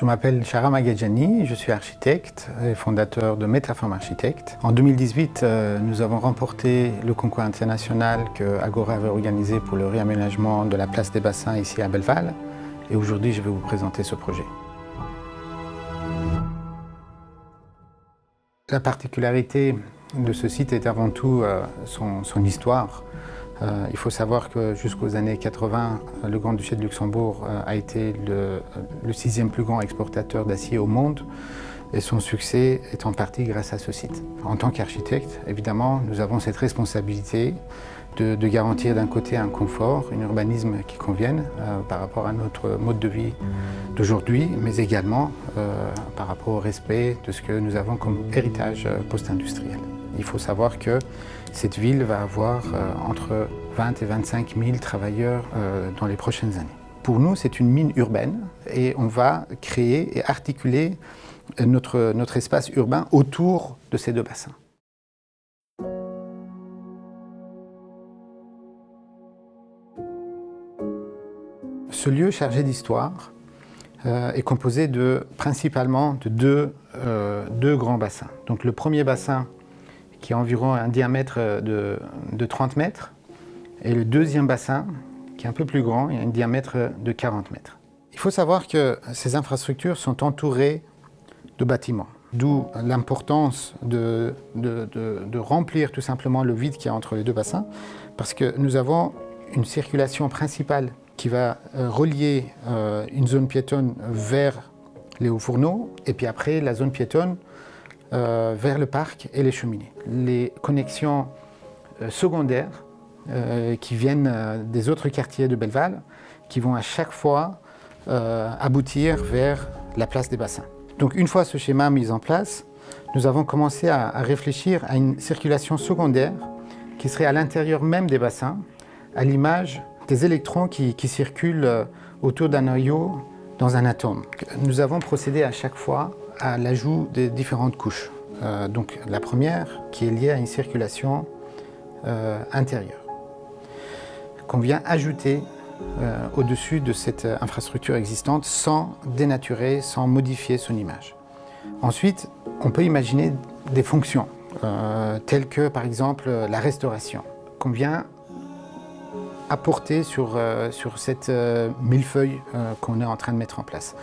Je m'appelle Shahram Agedjani, je suis architecte et fondateur de Metaform Architects. En 2018, nous avons remporté le concours international que Agora avait organisé pour le réaménagement de la place des Bassins ici à Belleval. Et aujourd'hui, je vais vous présenter ce projet. La particularité de ce site est avant tout son histoire. Il faut savoir que jusqu'aux années 80, le Grand-Duché de Luxembourg a été le sixième plus grand exportateur d'acier au monde et son succès est en partie grâce à ce site. En tant qu'architecte, évidemment, nous avons cette responsabilité de garantir d'un côté un confort, un urbanisme qui convienne par rapport à notre mode de vie d'aujourd'hui, mais également par rapport au respect de ce que nous avons comme héritage post-industriel. Il faut savoir que cette ville va avoir entre 20 et 25 000 travailleurs dans les prochaines années. Pour nous, c'est une mine urbaine et on va créer et articuler notre espace urbain autour de ces deux bassins. Ce lieu chargé d'histoire est composé principalement de deux grands bassins. Donc le premier bassin qui a environ un diamètre de 30 mètres, et le deuxième bassin, qui est un peu plus grand, il a un diamètre de 40 mètres. Il faut savoir que ces infrastructures sont entourées de bâtiments, d'où l'importance de remplir tout simplement le vide qu'il y a entre les deux bassins, parce que nous avons une circulation principale qui va relier une zone piétonne vers les hauts-fourneaux, et puis après la zone piétonne vers le parc et les cheminées. Les connexions secondaires qui viennent des autres quartiers de Belleval, qui vont à chaque fois aboutir vers la place des bassins. Donc une fois ce schéma mis en place, nous avons commencé à réfléchir à une circulation secondaire qui serait à l'intérieur même des bassins, à l'image des électrons qui circulent autour d'un noyau dans un atome. Nous avons procédé à chaque fois à l'ajout des différentes couches. Donc la première qui est liée à une circulation intérieure qu'on vient ajouter au-dessus de cette infrastructure existante sans dénaturer, sans modifier son image. Ensuite, on peut imaginer des fonctions telles que par exemple la restauration qu'on vient apporter sur cette millefeuille qu'on est en train de mettre en place.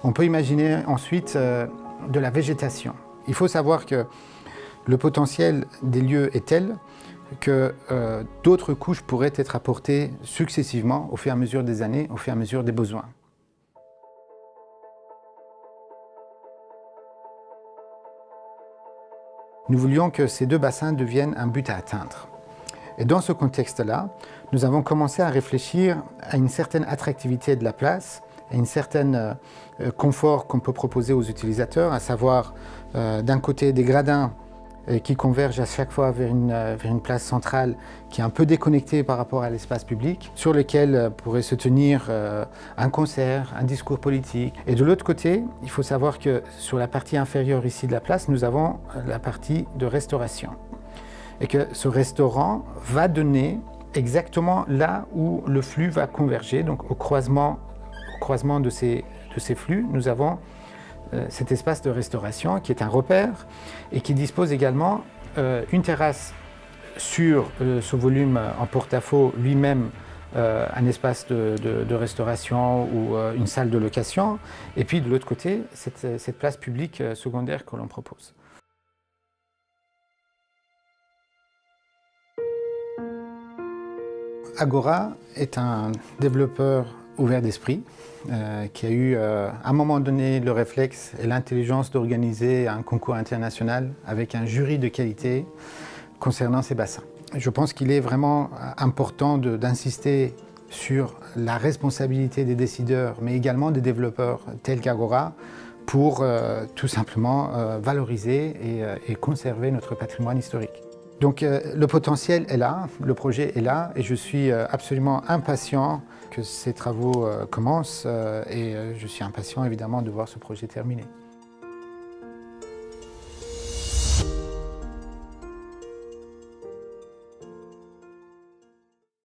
On peut imaginer ensuite de la végétation. Il faut savoir que le potentiel des lieux est tel que d'autres couches pourraient être apportées successivement au fur et à mesure des années, au fur et à mesure des besoins. Nous voulions que ces deux bassins deviennent un but à atteindre. Et dans ce contexte-là, nous avons commencé à réfléchir à une certaine attractivité de la place, à un certain confort qu'on peut proposer aux utilisateurs, à savoir d'un côté des gradins qui convergent à chaque fois vers une place centrale qui est un peu déconnectée par rapport à l'espace public, sur lequel pourrait se tenir un concert, un discours politique. Et de l'autre côté, il faut savoir que sur la partie inférieure ici de la place, nous avons la partie de restauration. Et que ce restaurant va donner exactement là où le flux va converger, donc au croisement de ces flux, nous avons cet espace de restauration qui est un repère et qui dispose également une terrasse sur ce volume en porte-à-faux lui-même, un espace de restauration ou une salle de location, et puis de l'autre côté, cette place publique secondaire que l'on propose. Agora est un développeur ouvert d'esprit qui a eu à un moment donné le réflexe et l'intelligence d'organiser un concours international avec un jury de qualité concernant ces bassins. Je pense qu'il est vraiment important d'insister sur la responsabilité des décideurs, mais également des développeurs tels qu'Agora, pour tout simplement valoriser et conserver notre patrimoine historique. Donc le potentiel est là, le projet est là et je suis absolument impatient que ces travaux commencent et je suis impatient évidemment de voir ce projet terminé.